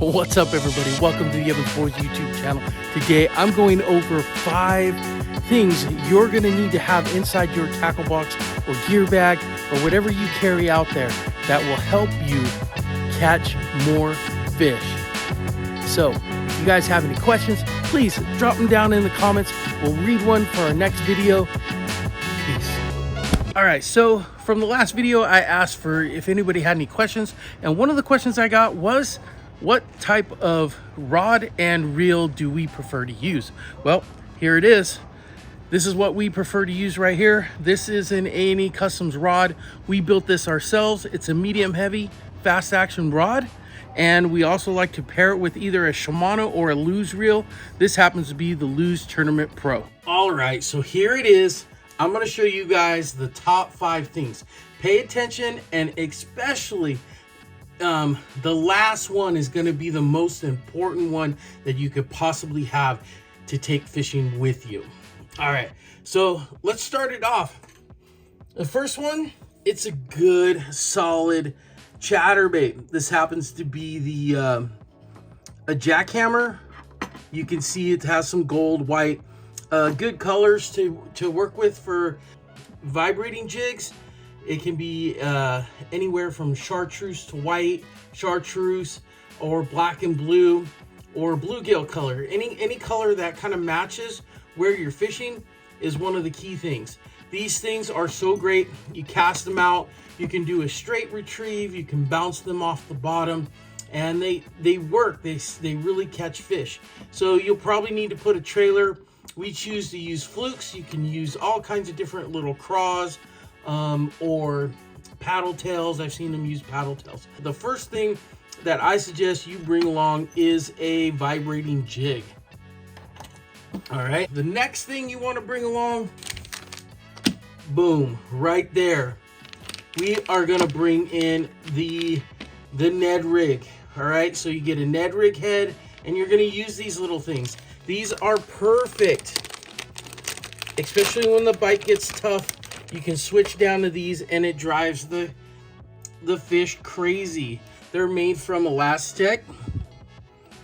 What's up, everybody? Welcome to the Evans Boys YouTube channel. Today I'm going over 5 things you're going to need to have inside your tackle box or gear bag or whatever you carry out there that will help you catch more fish. So if you guys have any questions, please drop them down in the comments. We'll read one for our next video. Peace. All right, so from the last video I asked for if anybody had any questions, and one of the questions I got was, what type of rod and reel do we prefer to use? Well, here it is. This is what we prefer to use right here. This is an A&E Customs rod. We built this ourselves. It's a medium heavy, fast action rod. And we also like to pair it with either a Shimano or a Lew's reel. This happens to be the Lew's Tournament Pro. All right, so here it is. I'm gonna show you guys the top 5 things. Pay attention, and especially the last one is going to be the most important one that you could possibly have to take fishing with you. All right, so let's start it off. The first one, it's a good solid chatterbait. This happens to be the a jackhammer. You can see it has some gold, white, good colors to work with for vibrating jigs. It can be anywhere from chartreuse to white, chartreuse, or black and blue, or bluegill color. Any color that kind of matches where you're fishing is one of the key things. These things are so great. You cast them out, you can do a straight retrieve, you can bounce them off the bottom, and they work. They really catch fish. So you'll probably need to put a trailer. We choose to use flukes. You can use all kinds of different little craws, or paddle tails. I've seen them use paddle tails. The first thing that I suggest you bring along is a vibrating jig. All right, the next thing you want to bring along, boom, right there, we are going to bring in the Ned rig. All right, so you get a Ned rig head, and you're going to use these little things. These are perfect, especially when the bite gets tough. You can switch down to these and it drives the fish crazy. They're made from elastic,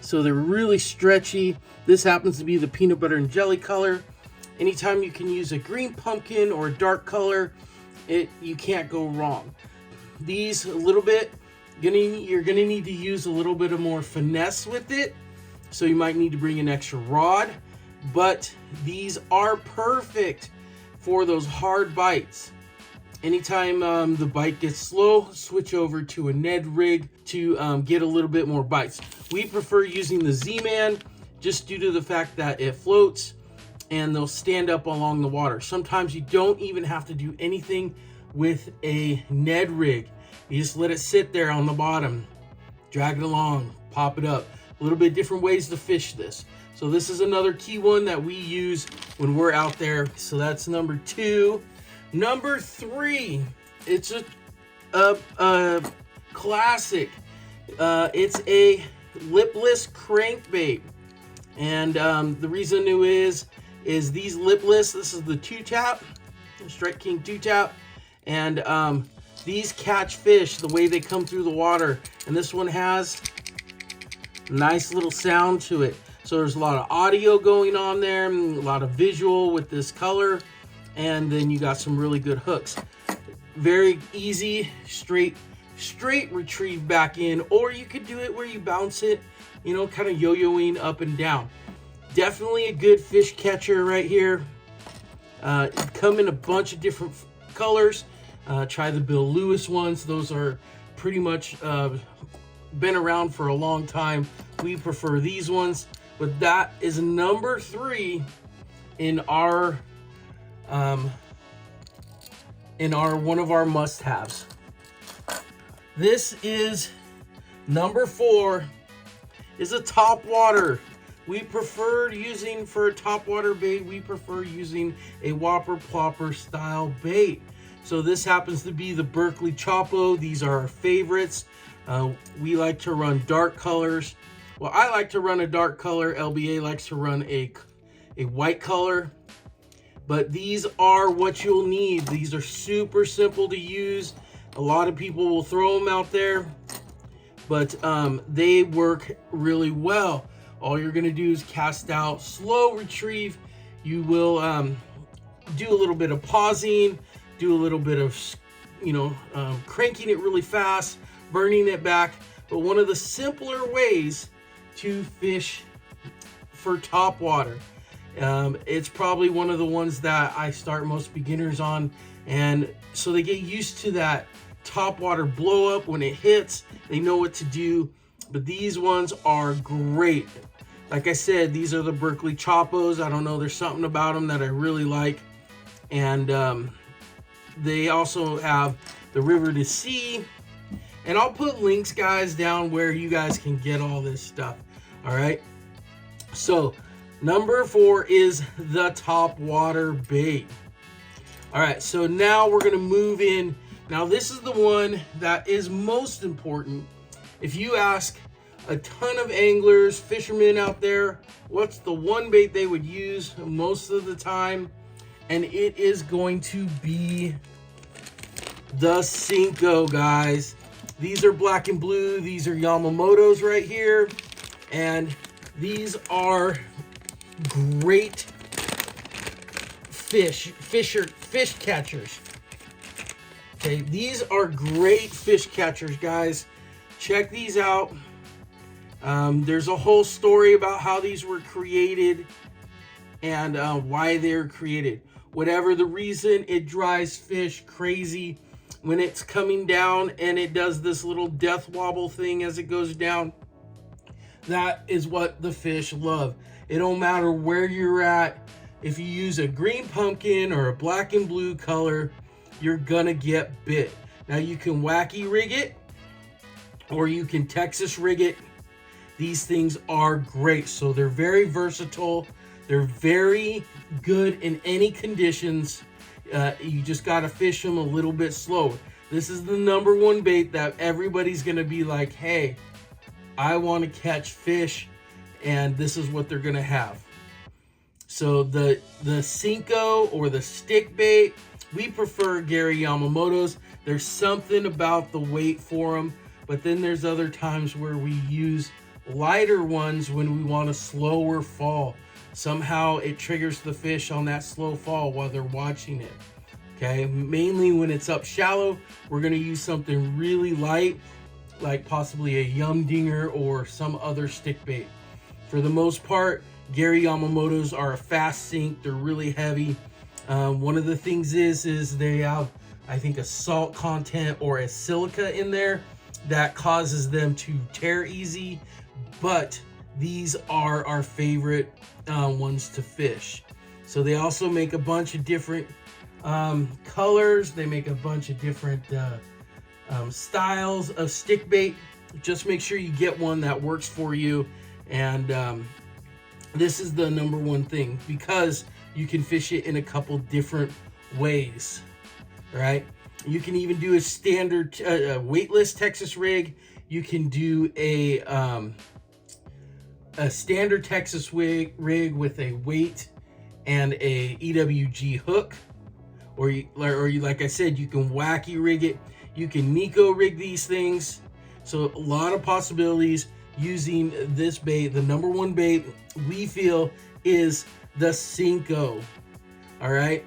so they're really stretchy. This happens to be the peanut butter and jelly color. Anytime you can use a green pumpkin or a dark color, you can't go wrong. These a little bit, you're gonna need to use a little bit of more finesse with it, so you might need to bring an extra rod, but these are perfect for those hard bites. Anytime the bite gets slow, switch over to a Ned rig to get a little bit more bites. We prefer using the Z-Man just due to the fact that it floats and they'll stand up along the water. Sometimes you don't even have to do anything with a Ned rig. You just let it sit there on the bottom, drag it along, pop it up. A little bit different ways to fish this. So this is another key one that we use when we're out there. So that's number 2. Number 3, it's a classic. It's a lipless crankbait. And the reason is these lipless, this is the 2-tap, Strike King 2-tap. And these catch fish the way they come through the water. And this one has a nice little sound to it. So there's a lot of audio going on there, a lot of visual with this color, and then you got some really good hooks. Very easy, straight retrieve back in, or you could do it where you bounce it, kind of yo-yoing up and down. Definitely a good fish catcher right here. Come in a bunch of different colors. Try the Bill Lewis ones. Those are pretty much been around for a long time. We prefer these ones. But that is number 3 in our one of our must-haves. This is number 4, is a topwater. We prefer using, for a topwater bait, we prefer using a Whopper Plopper style bait. So this happens to be the Berkeley Chopo. These are our favorites. We like to run dark colors. Well, I like to run a dark color. LBA likes to run a white color. But these are what you'll need. These are super simple to use. A lot of people will throw them out there. but they work really well. All you're gonna do is cast out, slow retrieve. You will do a little bit of pausing, do a little bit of, cranking it really fast, burning it back. But one of the simpler ways to fish for top water, it's probably one of the ones that I start most beginners on, and so they get used to that top water blow up when it hits. They know what to do. But these ones are great. Like I said, these are the Berkeley Choppos. I don't know, there's something about them that I really like. And they also have the River to Sea. And I'll put links, guys, down where you guys can get all this stuff. All right. So number 4 is the top water bait. All right, so now we're gonna move in. Now this is the one that is most important. If you ask a ton of anglers, fishermen out there, what's the one bait they would use most of the time? And it is going to be the Cinco, guys. These are black and blue. These are Yamamoto's right here. And these are great fish catchers. Okay, these are great fish catchers, guys. Check these out. There's a whole story about how these were created and why they're created. Whatever the reason, it drives fish crazy when it's coming down, and it does this little death wobble thing as it goes down. That is what the fish love. It don't matter where you're at. If you use a green pumpkin or a black and blue color, you're gonna get bit. Now you can wacky rig it, or you can Texas rig it. These things are great. So they're very versatile. They're very good in any conditions. You just gotta fish them a little bit slower. This is the number one bait that everybody's gonna be like, hey, I want to catch fish, and this is what they're gonna have. So the Cinco or the stick bait, we prefer Gary Yamamoto's. There's something about the weight for them, but then there's other times where we use lighter ones when we want a slower fall. Somehow it triggers the fish on that slow fall while they're watching it. Okay, mainly when it's up shallow, we're gonna use something really light, like possibly a Yum Dinger or some other stick bait. For the most part, Gary Yamamoto's are a fast sink. They're really heavy. One of the things is they have, I think, a salt content or a silica in there that causes them to tear easy. But these are our favorite ones to fish. So they also make a bunch of different colors. They make a bunch of different styles of stick bait. Just make sure you get one that works for you. And this is the number one thing, because you can fish it in a couple different ways, right? You can even do a standard weightless Texas rig. You can do a standard Texas rig with a weight and a EWG hook, or you, like I said, you can wacky rig it. You can Nico rig these things. So a lot of possibilities using this bait. The number one bait we feel is the Cinco. All right,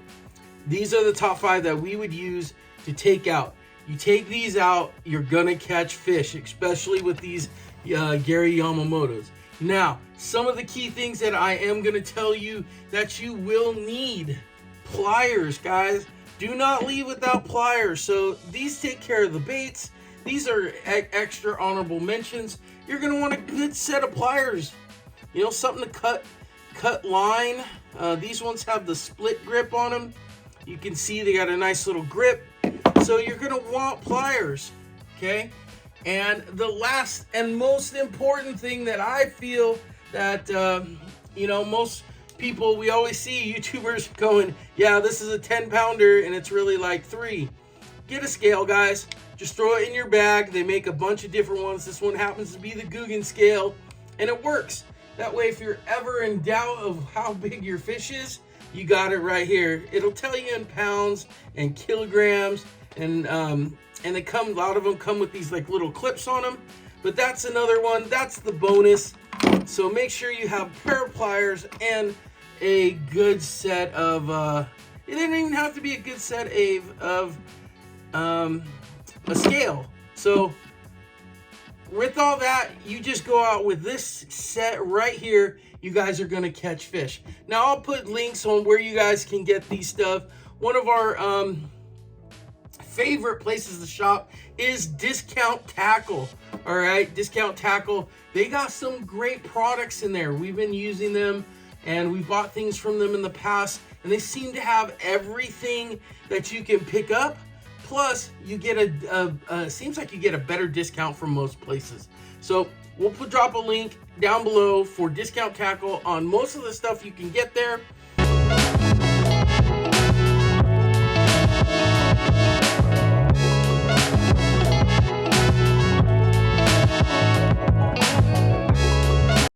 these are the top 5 that we would use to take out. You take these out, you're gonna catch fish, especially with these Gary Yamamoto's. Now, some of the key things that I am gonna tell you that you will need: pliers, guys. Do not leave without pliers. So these take care of the baits. These are extra honorable mentions. You're gonna want a good set of pliers. You know, something to cut line. These ones have the split grip on them. You can see they got a nice little grip. So you're gonna want pliers, okay? And the last and most important thing that I feel that, most people, we always see YouTubers going, yeah, this is a 10-pounder and it's really like 3. Get a scale, guys. Just throw it in your bag. They make a bunch of different ones. This one happens to be the Guggen scale, and it works. That way, if you're ever in doubt of how big your fish is, you got it right here. It'll tell you in pounds and kilograms, and they come. A lot of them come with these like little clips on them. But that's another one. That's the bonus. So make sure you have a pair of pliers and a good set of, it didn't even have to be a good set of a scale. So with all that, you just go out with this set right here. You guys are gonna catch fish. Now I'll put links on where you guys can get these stuff. One of our favorite places to shop is Discount Tackle. All right, Discount Tackle. They got some great products in there. We've been using them and we bought things from them in the past, and they seem to have everything that you can pick up. Plus, you get seems like you get a better discount from most places. So we'll drop a link down below for Discount Tackle on most of the stuff you can get there.